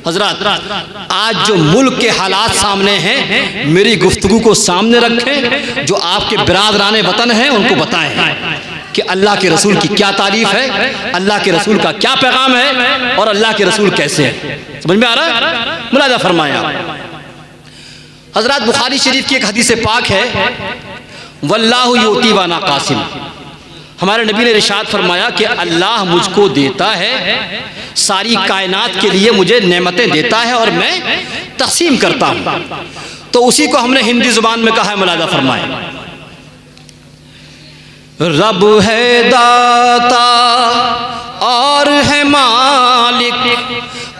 हजरत आज जो मुल्क के हालात सामने हैं, मेरी गुफ्तगू को सामने रखें, जो आपके बिरादराने वतन हैं उनको बताएं कि अल्लाह के रसूल की क्या तारीफ है, अल्लाह के रसूल का क्या पैगाम है और अल्लाह के रसूल कैसे है। समझ में आ रहा है? मुलाजा फरमाया। हजरत बुखारी शरीफ की एक हदीस पाक है, वल्लाहु युती वाना कासिम। हमारे नबी ने इरशाद फरमाया कि अल्लाह मुझको देता है, सारी कायनात के लिए मुझे नेमतें देता है और मैं तक़सीम करता हूँ। तो उसी को हमने हिंदी ज़ुबान में कहा है, मुलाजा फरमाए। रब है दाता और है मालिक,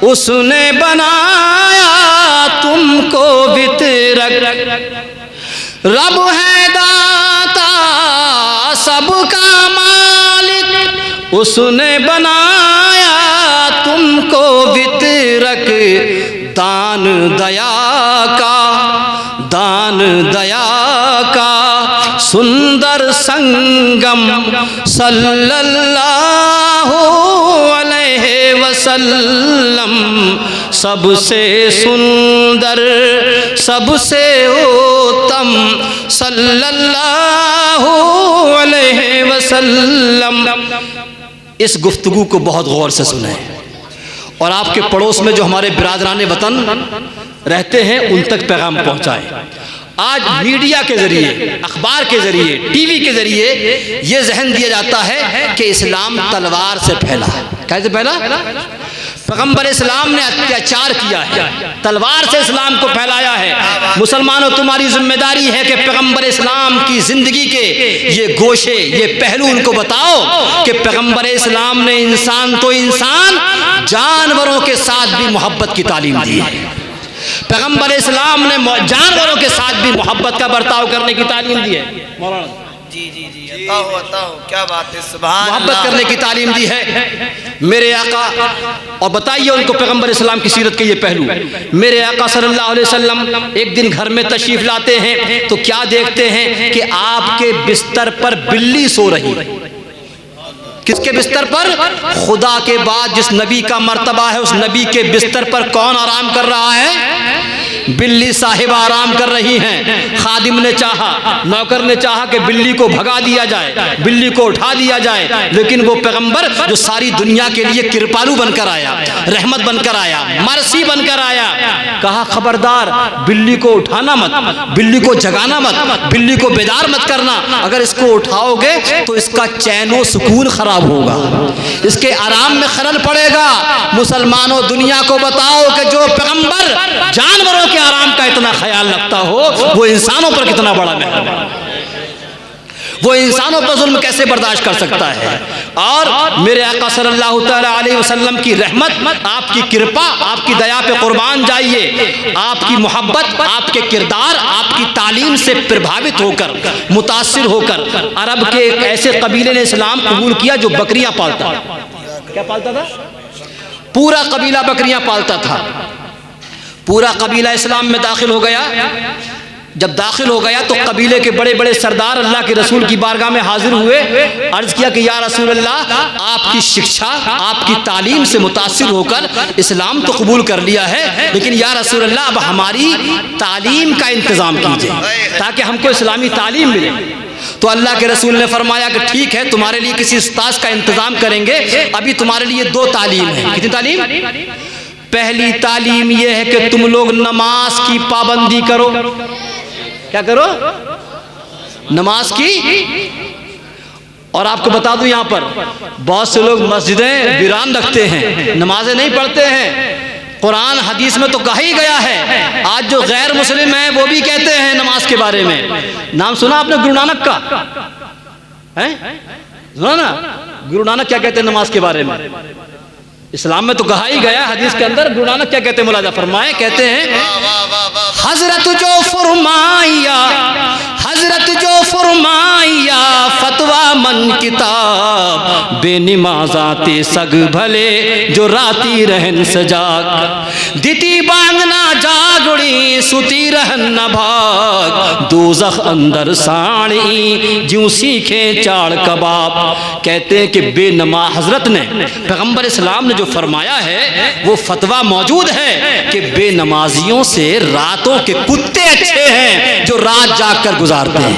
उसने बनाया तुमको वितरक। रब है दाता सबका मालिक, उसने बनाया तुमको वितरक। दान दया का, दान दया का सुंदर संगम सल्लल्लाहु अलैहि वसल्लम। सबसे सुंदर सबसे उत्तम सल्लल्लाहु अलैहि वसल्लम। इस गुफ्तगू को बहुत गौर से सुने और आपके पड़ोस में जो हमारे बिरादराने वतन रहते हैं उन तक पैगाम पहुंचाएं। आज मीडिया के जरिए, अखबार के जरिए, टीवी के जरिए ये जहन दिया जाता है कि इस्लाम तलवार से फैला। कैसे फैला? पैगंबर इस्लाम ने अत्याचार किया है, तलवार से इस्लाम को फैलाया है। मुसलमानों, तुम्हारी जिम्मेदारी है कि पैगंबर इस्लाम की जिंदगी के ये गोशे, ये पहलू उनको बताओ कि पैगंबर इस्लाम ने इंसान तो इंसान, जानवरों के साथ भी मोहब्बत की तालीम दी है। पैगंबर इस्लाम ने जानवरों के साथ भी मोहब्बत का बर्ताव करने की तालीम दी है। मौलाना जी जी जी, अता हो, क्या बात है, सुभान अल्लाह। मोहब्बत करने की तालीम दी है मेरे आका। और बताइए उनको पैगंबर इस्लाम की सीरत के ये पहलू। मेरे आका सल्लल्लाहु अलैहि वसल्लम एक दिन घर में तशरीफ लाते हैं तो क्या देखते हैं कि आपके बिस्तर पर बिल्ली सो रही। किसके बिस्तर पर? खुदा के बाद जिस नबी का मर्तबा है उस नबी के बिस्तर पर कौन आराम कर रहा है? बिल्ली साहिबा आराम कर रही हैं। खादिम ने चाहा, नौकर ने चाहा कि बिल्ली को भगा दिया जाए, बिल्ली को उठा दिया जाए, लेकिन वो पैगंबर जो सारी दुनिया के लिए कृपालु बनकर आया, रहमत बनकर आया, मरसी बनकर आया, कहा खबरदार बिल्ली को उठाना मत, बिल्ली को जगाना मत, बिल्ली को बेदार मत करना। अगर इसको उठाओगे तो इसका चैनो सुकून खराब होगा, इसके आराम में खलल पड़ेगा। मुसलमानों, दुनिया को बताओ कि जो पैगंबर जानवरों के आराम का इतना ख्याल रखता हो वो इंसानों पर कितना बड़ा मेहरबान है। वो इंसानों पर जुल्म कैसे बर्दाश्त कर सकता है। और मेरे आका सल्लल्लाहु तआला अलैहि वसल्लम की रहमत, आपकी कृपा, आपकी दया पे कुर्बान जाइए। आपकी मोहब्बत, आपके किरदार, आपकी तालीम से प्रभावित होकर, मुतासिर होकर अरब के एक ऐसे कबीले ने इस्लाम कबूल किया जो बकरियां पालता। क्या पालता था? पूरा कबीला बकरियां पालता था। पूरा कबीला इस्लाम में दाखिल हो गया। जब दाखिल हो गया तो कबीले के बड़े बड़े सरदार अल्लाह के रसूल की बारगाह में हाजिर हुए। अर्ज किया कि या रसूल अल्लाह, आपकी शिक्षा, आपकी तालीम से मुतासिर होकर इस्लाम तो कबूल कर लिया है, लेकिन या रसूल अल्लाह अब हमारी तालीम का इंतज़ाम कीजिए ताकि हमको इस्लामी तालीम मिले। तो अल्लाह के रसूल ने फरमाया कि ठीक है, तुम्हारे लिए किसी उस्ताद का इंतज़ाम करेंगे। अभी तुम्हारे लिए दो तालीम है। कितनी तालीम? पहली तालीम यह है कि तुम लोग नमाज की पाबंदी करो। क्या करो? नमाज की। और आपको बता दूं, यहां पर बहुत से लोग मस्जिदें वीरान रखते हैं, नमाजें नहीं पढ़ते हैं। कुरान हदीस में तो कहा ही गया है। आज जो गैर मुस्लिम हैं वो भी कहते हैं नमाज के बारे में। नाम सुना आपने गुरु नानक का? है सुना ना? गुरु नानक क्या कहते हैं नमाज के बारे में? इस्लाम में तो कहा ही गया, हदीस के अंदर गुरु नानक क्या कहते हैं? मुलाजा फरमाए, कहते हैं हजरत जो फरमाया, हजरत हजरत जो फरमाया फतवा मन किताब, बेनिमाजाते सग भले जो राती रहन सजाग, दिती बांगना जागड़ी सुती रहन न भाग, दोज़ख अंदर साड़ी ज्यों सीखे चाड़ कबाब। कहते हैं कि बेनमा हजरत ने पैगंबर इस्लाम ने जो फरमाया है वो फतवा मौजूद है कि बेनमाजियों से रातों के कुत्ते अच्छे हैं जो रात जाग कर गुजारते हैं।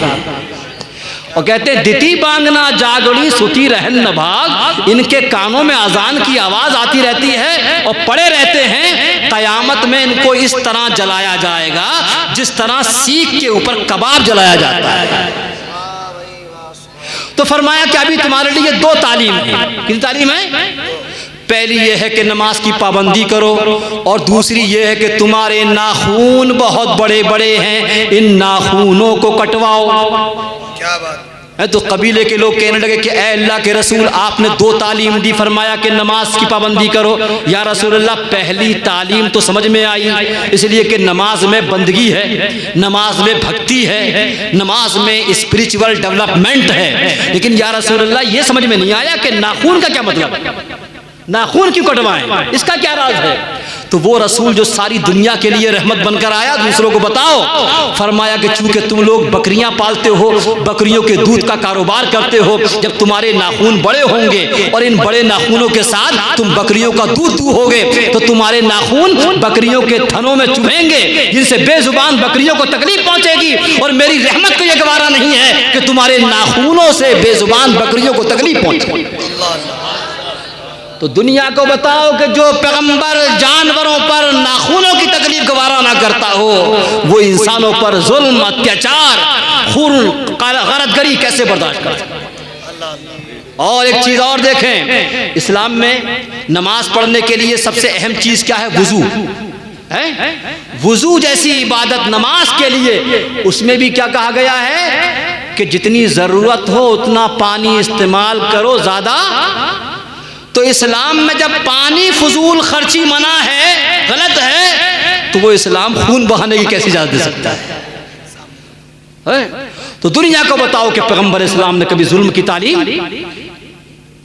और कहते हैं दिती बांगना जागड़ी सुती रहन न भाग, इनके कानों में अजान की आवाज आती रहती है और पड़े रहते हैं। कयामत में इनको इस तरह जलाया जाएगा जिस तरह सीख के ऊपर कबाब जलाया जाता है। तो फरमाया कि अभी तुम्हारे लिए दो तालीम है। कितनी तालीम है? पहली ये है कि नमाज की पाबंदी करो, और दूसरी ये है कि तुम्हारे नाखून बहुत बड़े बड़े हैं, इन नाखूनों को कटवाओ। क्या बात है? तो कबीले के लोग कहने लगे कि ऐ अल्लाह के रसूल, आपने दो तालीम दी, फरमाया कि नमाज की पाबंदी करो। या रसूल अल्लाह, पहली तालीम तो समझ में आई, इसलिए कि नमाज में बंदगी है, नमाज में भक्ति है, नमाज में स्पिरिचुअल डेवलपमेंट है। लेकिन या रसूल अल्लाह, ये समझ में नहीं आया कि नाखून का क्या मतलब, नाखून क्यों कटवाएं, इसका क्या राज है? तो वो रसूल जो सारी दुनिया के लिए रहमत बनकर आया, दूसरों को बताओ। फरमाया कि चूंकि तुम लोग बकरियां पालते हो, बकरियों के दूध का कारोबार करते हो, जब तुम्हारे नाखून बड़े होंगे और इन बड़े नाखूनों के साथ तुम बकरियों का दूध दूहोगे, तो तुम्हारे नाखून बकरियों के थनों में चुभेंगे, जिनसे बेजुबान बकरियों को तकलीफ पहुंचेगी। और मेरी रहमत को यह गवारा नहीं है कि तुम्हारे नाखूनों से बेजुबान बकरियों को तकलीफ पहुंचे। तो दुनिया को बताओ कि जो पैगंबर जानवरों पर नाखूनों की तकलीफ गवारा ना करता हो, वो इंसानों पर जुल्म, अत्याचार, खून, गरदगरी कैसे बर्दाश्त कर सकता। और एक चीज और देखें, इस्लाम में नमाज पढ़ने के लिए सबसे अहम चीज क्या है? वुजू है। वुजू जैसी इबादत नमाज के लिए, उसमें भी क्या कहा गया है कि जितनी जरूरत हो उतना पानी इस्तेमाल करो, ज्यादा। तो इस्लाम में जब पानी फजूल खर्ची मना है, गलत है, तो वो इस्लाम खून बहाने की कैसी इजाजत दे सकता है? तो दुनिया को बताओ कि पैगंबर इस्लाम ने कभी जुल्म की तालीम,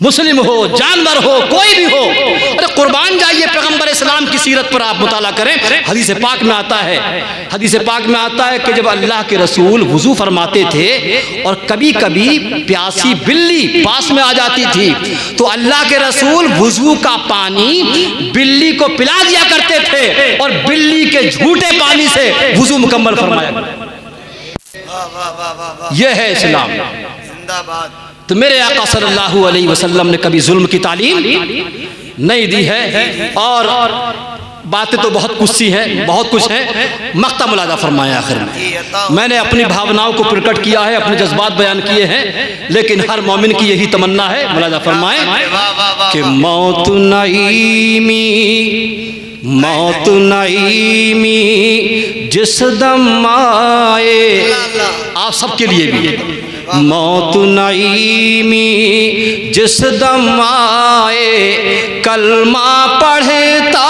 मुस्लिम हो, जानवर हो, कोई भी हो, अरे कुर्बान जाइए पैगंबर इस्लाम की सीरत पर आप मुताला करें। हदीस पाक में आता है, हदीस पाक में आता है कि जब अल्लाह के रसूल वुजू फरमाते थे और कभी कभी प्यासी बिल्ली पास में आ जाती थी, तो अल्लाह के रसूल वुजू का पानी बिल्ली को पिला दिया करते थे और बिल्ली के झूठे पानी से वुजू मुकम्मल फरमाया। यह है इस्लाम, जिंदाबाद। तो मेरे आका सल्लल्लाहु अलैहि वसल्लम ने कभी जुल्म की तालीम नहीं दी है। और बातें तो बहुत कुछ सी हैं, बहुत कुछ है। मक्ता मुलादा फरमाया आखिर में, मैंने अपनी भावनाओं को प्रकट किया है, अपने जज्बात बयान किए हैं, लेकिन हर मोमिन की यही तमन्ना है। मुलादा फरमाए कि मौत नईमी, मौत नईमी जिस दम आए, आप सबके लिए भी मौत नईमी जिस दम आए, कलमा पढ़ता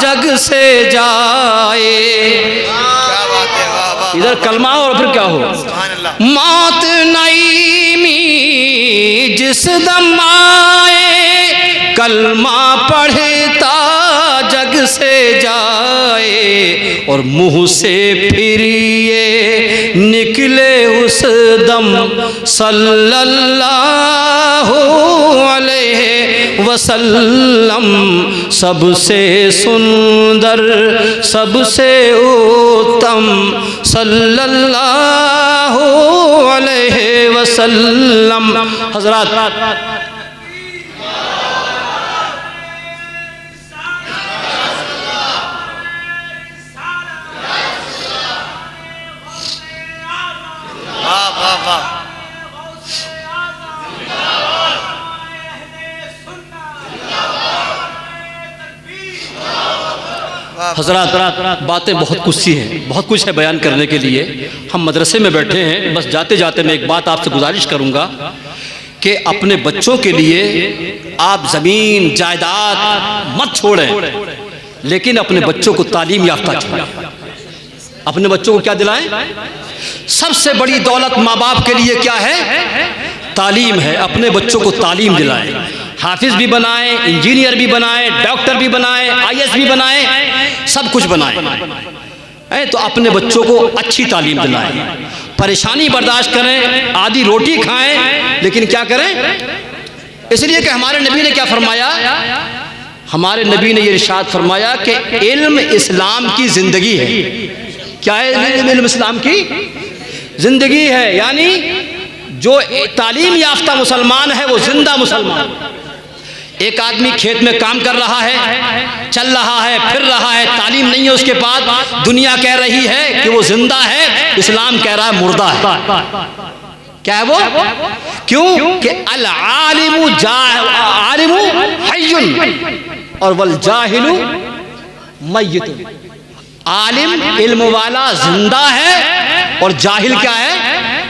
जग से जाए। इधर कलमा और फिर क्या हो? मौत नईमी जिस दम आए, कलमा पढ़ता जग से जाए, और मुंह से फिर ये निकले उस दम सल्लल्लाहु अलैहि वसल्लम, सबसे सुंदर सबसे उत्तम सल्लल्लाहु अलैहि वसल्लम। हजरात, हजरात, बातें बहुत कुछ सी हैं, बहुत कुछ है बयान करने के लिए। हम मदरसे में बैठे हैं, बस जाते जाते मैं एक बात आपसे गुजारिश करूंगा कि अपने बच्चों के लिए आप ज़मीन जायदाद मत छोड़ें, लेकिन अपने बच्चों को तालीम याफ्ता छोड़ें। अपने बच्चों को क्या दिलाएं? सबसे बड़ी दौलत माँ बाप के लिए क्या है? तालीम है। अपने बच्चों को तालीम दिलाएं, हाफिज भी बनाएं, इंजीनियर भी बनाएं, डॉक्टर भी बनाएं, IAS भी बनाएं, सब कुछ बनाएं। तो अपने बच्चों को अच्छी तालीम दिलाएं, परेशानी बर्दाश्त करें, आधी रोटी खाएं, लेकिन क्या करें? इसलिए कि हमारे नबी ने क्या फरमाया? हमारे नबी ने ये इरशाद फरमाया कि इल्म इस्लाम की जिंदगी है। क्या है इल्म? इस्लाम की जिंदगी है। यानी जो तालीम याफ्ता मुसलमान है वो जिंदा मुसलमान। एक आदमी खेत में काम कर रहा है, चल रहा है, फिर रहा है, तालीम नहीं है उसके पास, दुनिया कह रही है कि वो जिंदा है, इस्लाम कह रहा है मुर्दा है। क्या है वो? क्यों? कि अल आलिमु आलिमु हय्युन और वल जाहिलु मय्यितुन। आलिम इल्म वाला जिंदा है और जाहिल क्या है?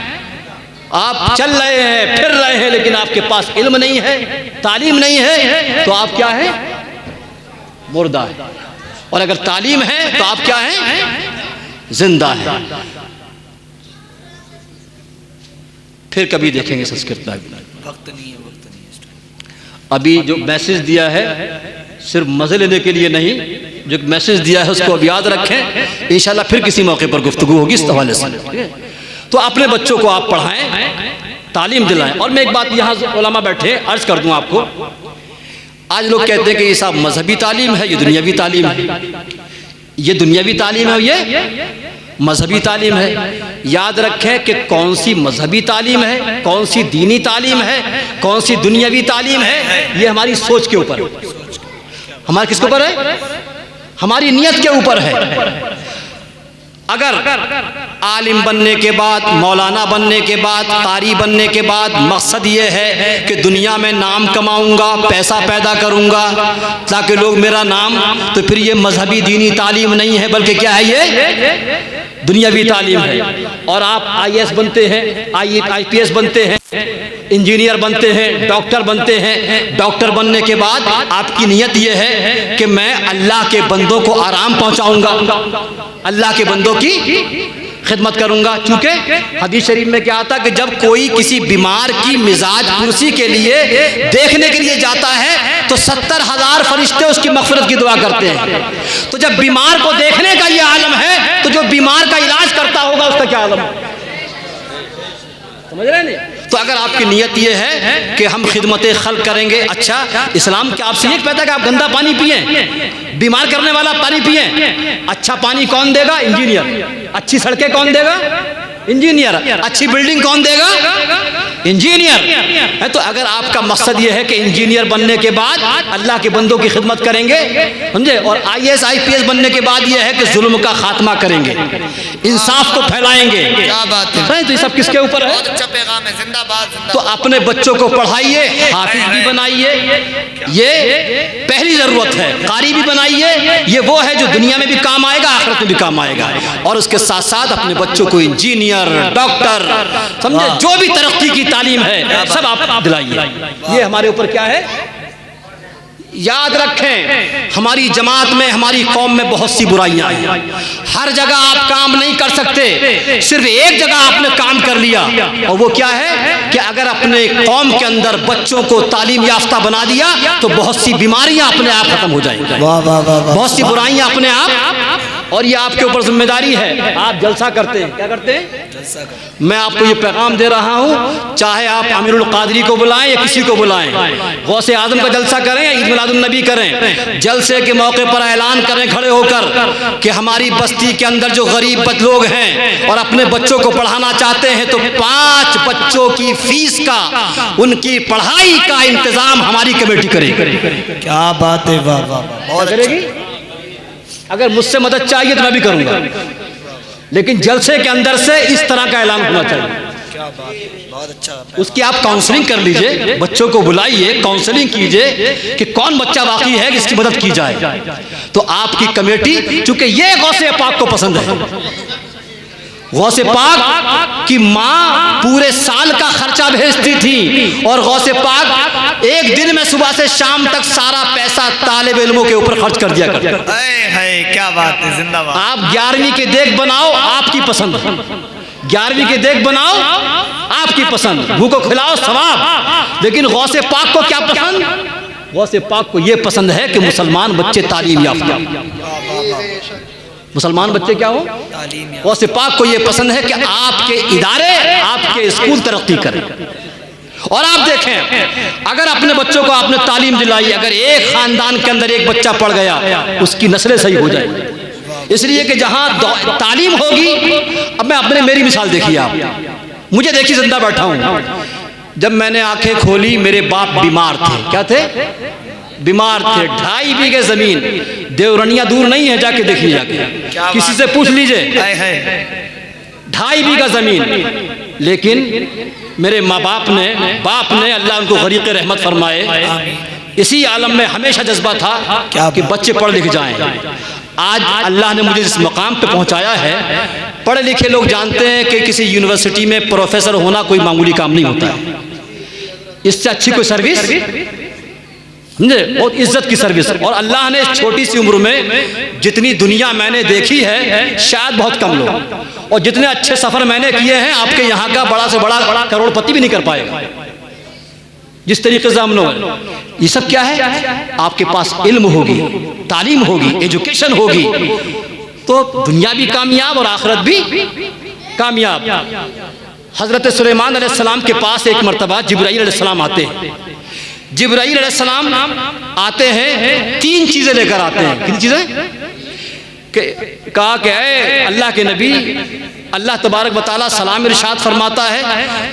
आप चल रहे हैं, फिर रहे हैं, लेकिन आपके पास इल्म नहीं है, तालीम नहीं है, तो आप क्या है? मुर्दा है। और अगर तालीम है तो आप क्या है? जिंदा है। फिर कभी देखेंगे संस्कृत में। वक्त नहीं है, वक्त नहीं है। अभी जो मैसेज दिया है सिर्फ मजे लेने के लिए नहीं, जो मैसेज दिया है उसको अब याद रखें। इंशाल्लाह फिर किसी मौके पर गुफ्तगू होगी इस हवाले से। तो अपने बच्चों को आप पढ़ाएं, तालीम दिलाएं। और मैं एक बात यहाँ उलमा बैठे अर्ज कर दूं आपको। आज लोग कहते हैं कि ये सब मजहबी तालीम है, ये दुनियावी तालीम है। ये दुनियावी तालीम है, ये मजहबी तालीम है। याद रखें कि कौन सी मजहबी तालीम है, कौन सी दीनी तालीम है, कौन सी दुनियावी तालीम है, ये हमारी सोच के ऊपर है। हमारे किसके ऊपर है? हमारी नियत के ऊपर है। अगर आलिम बनने के बाद, मौलाना बनने के बाद, कारी बनने के बाद मकसद ये है कि दुनिया में नाम कमाऊंगा, पैसा पैदा करूंगा ताकि लोग मेरा नाम, तो फिर ये मजहबी दीनी तालीम नहीं है, बल्कि क्या है? ये दुनियावी तालीम है। और आप IAS बनते हैं, IPS बनते हैं, इंजीनियर बनते हैं, डॉक्टर बनते हैं। डॉक्टर बनने के बाद आपकी नियत यह है कि मैं अल्लाह के बंदों को आराम पहुंचाऊंगा, अल्लाह के बंदों की खिदमत करूंगा। चूंकि हदीस शरीफ में क्या आता कि जब कोई किसी बीमार की मिजाज कुर्सी के लिए देखने के लिए जाता है तो 70,000 फरिश्ते उसकी मग़फ़िरत की दुआ करते हैं। तो जब बीमार को देखने का ये आलम है तो जो बीमार का इलाज करता होगा उसका क्या आलम है? समझ रहे हैं नहीं? तो अगर आपकी नियत ये है कि हम खिदमत खल्क करेंगे, अच्छा इस्लाम क्या आपसे ये कहता है कि आप गंदा पानी पिए, बीमार करने वाला पानी पिए? अच्छा पानी कौन देगा? इंजीनियर। अच्छी सड़कें कौन देगा? इंजीनियर। अच्छी बिल्डिंग कौन देगा? इंजीनियर है। तो अगर आपका मकसद ये है कि इंजीनियर बनने के बाद अल्लाह के बंदों की खिदमत करेंगे, समझे, और IAS IPS बनने के बाद ये है कि जुल्म का खात्मा करेंगे, इंसाफ को फैलाएंगे, क्या बात है? तो ये सब किसके ऊपर है? बहुत अच्छा पैगाम है। जिंदाबाद, जिंदाबाद। तो अपने बच्चों को पढ़ाइए, हाफिज भी बनाइए, ये पहली जरूरत है। कारी भी बनाइए, ये वो है जो दुनिया में भी काम आएगा, आखिरत में भी काम आएगा। और उसके साथ साथ अपने बच्चों को इंजीनियर, डॉक्टर, समझे, जो भी तरक्की की तालीम है सब आप दिलाइए। ये हमारे ऊपर क्या है? याद रखें, हमारी जमात में, हमारी कौम में बहुत सी बुराइयां हैं। हर जगह आप काम नहीं कर सकते, सिर्फ एक जगह आपने काम कर लिया, और वो क्या है कि अगर अपने कौम के अंदर बच्चों को तालीम याफ्ता बना दिया तो बहुत सी बीमारियां अपने आप खत्म हो जाएंगी, बहुत सी बुराइयां अपने आप। और ये आपके ऊपर जिम्मेदारी है। आप जलसा करते हैं, क्या करते हैं? जलसा करते। मैं आपको ये पैगाम दे रहा हूँ, चाहे आप अमीरुल कादरी को बुलाएं या किसी को बुलाएं, गौसे आजम का जलसा करें या ईद मिलादुन नबी करें, जलसे के मौके पर ऐलान करें खड़े होकर कि हमारी बस्ती के अंदर जो गरीब लोग हैं और अपने बच्चों को पढ़ाना चाहते हैं तो 5 बच्चों की फीस का, उनकी पढ़ाई का इंतजाम हमारी कमेटी करेगी। क्या बात है, वाह वाह, बहुत करेगी। अगर मुझसे मदद चाहिए तो मैं भी करूंगा, लेकिन जलसे के अंदर से इस तरह का ऐलान होना चाहिए। क्या बात है, बहुत अच्छा। उसकी आप काउंसलिंग कर लीजिए, बच्चों को बुलाइए, काउंसलिंग कीजिए कि कौन बच्चा वाकई है कि इसकी मदद की जाए। तो आपकी कमेटी, चूंकि ये गौसे पाक को पसंद है, गौसे पाक की माँ पूरे साल का खर्चा भेजती थी और गौसे पाक एक दिन में सुबह से शाम तक सारा पैसा तालिब इल्मों के ऊपर खर्च कर दिया करते। क्या बात है, जिंदाबाद। आप 11वीं के देख बनाओ, आपकी पसंद। 11वीं के देख बनाओ आपकी पसंद, भूखो खिलाओ सवाब। लेकिन गौसे पाक को क्या पसंद? गौसे पाक को ये पसंद है कि मुसलमान बच्चे तालीम याफ्ता, मुसलमान बच्चे क्या हो? गौसे पाक को ये पसंद है कि आपके इदारे, आपके स्कूल तरक्की करें। और आप देखें, अगर अपने बच्चों को आपने तालीम दिलाई, अगर एक खानदान के अंदर एक बच्चा पढ़ गया, उसकी नस्लें सही हो जाएगी। इसलिए कि जहां तालीम होगी, अब मैं अपने मेरी मिसाल देखिए आप, मुझे देखिए जिंदा बैठा हूं, जब मैंने आंखें खोली मेरे बाप बीमार थे। क्या थे? बीमार थे। 2.5 बीघे जमीन, देवरनिया दूर नहीं है, जाके देखिए, जाके किसी से पूछ लीजिए, 2.5 बीघा जमीन। लेकिन मेरे माँ बाप ने अल्लाह उनको गरीक़ रहमत फरमाए, इसी आलम में हमेशा जज्बा था कि बच्चे पढ़ लिख जाएं। आज अल्लाह ने मुझे जिस मकाम पे पहुंचाया है, पढ़े लिखे लोग जानते हैं कि किसी यूनिवर्सिटी में प्रोफेसर होना कोई मामूली काम नहीं होता है। इससे अच्छी कोई सर्विस, समझे, बहुत इज्जत की सर्विस। और अल्लाह ने छोटी सी उम्र में जितनी दुनिया मैंने देखी है, शायद बहुत कम लोग, और जितने अच्छे सफर मैंने किए हैं, आपके यहाँ का बड़ा से बड़ा करोड़पति भी नहीं कर पाएगा जिस तरीके से हम लोग। ये सब क्या है? आपके पास इल्म होगी, तालीम होगी, एजुकेशन होगी, तो दुनिया भी कामयाब और आखिरत भी कामयाब। हजरत सुलेमान अलैहिस्सलाम के पास एक मर्तबा जिब्राईल अलैहिस्सलाम आते हैं। जिब्राईल अलैहिस्सलाम आते हैं, 3 चीजें लेकर आते हैं। कितनी चीजें? कहा कि अल्लाह के नबी, अल्लाह तबारक व तआला सलाम इरशाद फरमाता है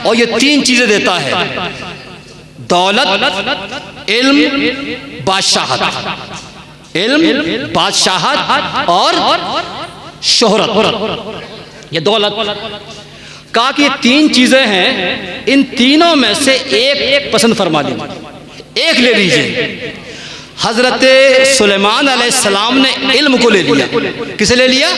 और ये 3 चीजें देता है, दौलत, इल्म, बादशाहत। इल्म, बादशाहत और शोहरत, ये दौलत। कहा कि ये 3 चीजें हैं, इन तीनों में से एक पसंद फरमा लीजिए, एक ले लीजिए। हजरत सुलेमान अलैहिस्सलाम ने इल्म को ले लिया। किसे ले लिया?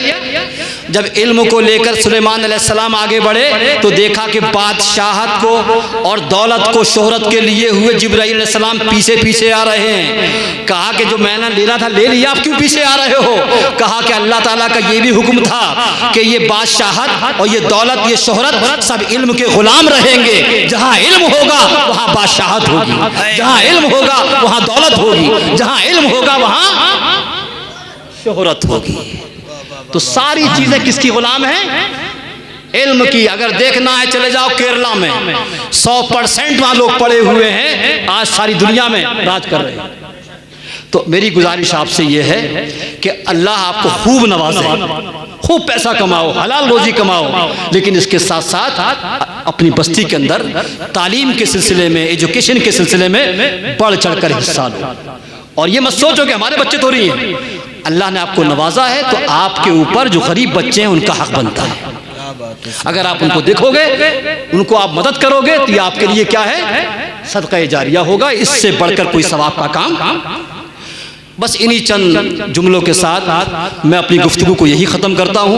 जब इल्म को लेकर सुलेमान अलैहिस्सलाम आगे बढ़े तो देखा कि बादशाहत को और दौलत को, शोहरत के लिए हुए जिब्राईल अलैहिस्सलाम पीछे पीछे आ रहे हैं। कहा कि जो मैंने लेना था ले लिया, आप क्यों पीछे आ रहे हो? कहा कि अल्लाह ताला का ये भी हुक्म था कि ये बादशाहत और ये दौलत, ये शोहरत सब इल्म के गुलाम रहेंगे। जहाँ इल्म होगा वहाँ बादशाहत होगी, जहाँ इल्म होगा वहाँ दौलत होगी, जहां इल्म होगा वहां शोहरत होगी। तो सारी चीजें किसकी गुलाम हैं? इल्म की। अगर देखना है चले जाओ केरला में, 100% वहां लोग पड़े हुए हैं, आज सारी दुनिया में राज कर रहे हैं। तो मेरी गुजारिश आपसे यह है कि अल्लाह आपको खूब नवाजे, खूब पैसा कमाओ, हलाल रोजी कमाओ, लेकिन इसके साथ साथ अपनी बस्ती के अंदर तालीम के सिलसिले में, एजुकेशन के सिलसिले में बढ़ चढ़कर हिस्सा लो। और ये मत सोचो कि हमारे बच्चे तो नहीं हैं, अल्लाह ने आपको नवाजा है तो आपके ऊपर जो गरीब बच्चे हैं उनका हक बनता है। अगर आप उनको देखोगे, उनको आप मदद करोगे, तो ये आपके लिए क्या है? सदका जारिया होगा। इससे बढ़कर कोई सवाब का काम। बस इन्हीं चंद जुमलों के साथ मैं अपनी गुफ्तगू को यही ख़त्म करता हूँ।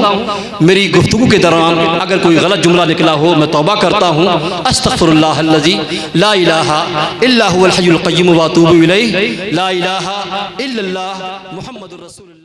मेरी गुफ्तगू के दौरान अगर कोई गलत जुमला निकला हो, मैं तौबा करता हूँ। अस्तग़फिरुल्लाहल्लज़ी ला इलाहा इल्ला हुवल हय्युल क़य्यूम व अतूबु इलैहि, ला इलाहा इल्लल्लाह मुहम्मदुर रसूलुल्लाह।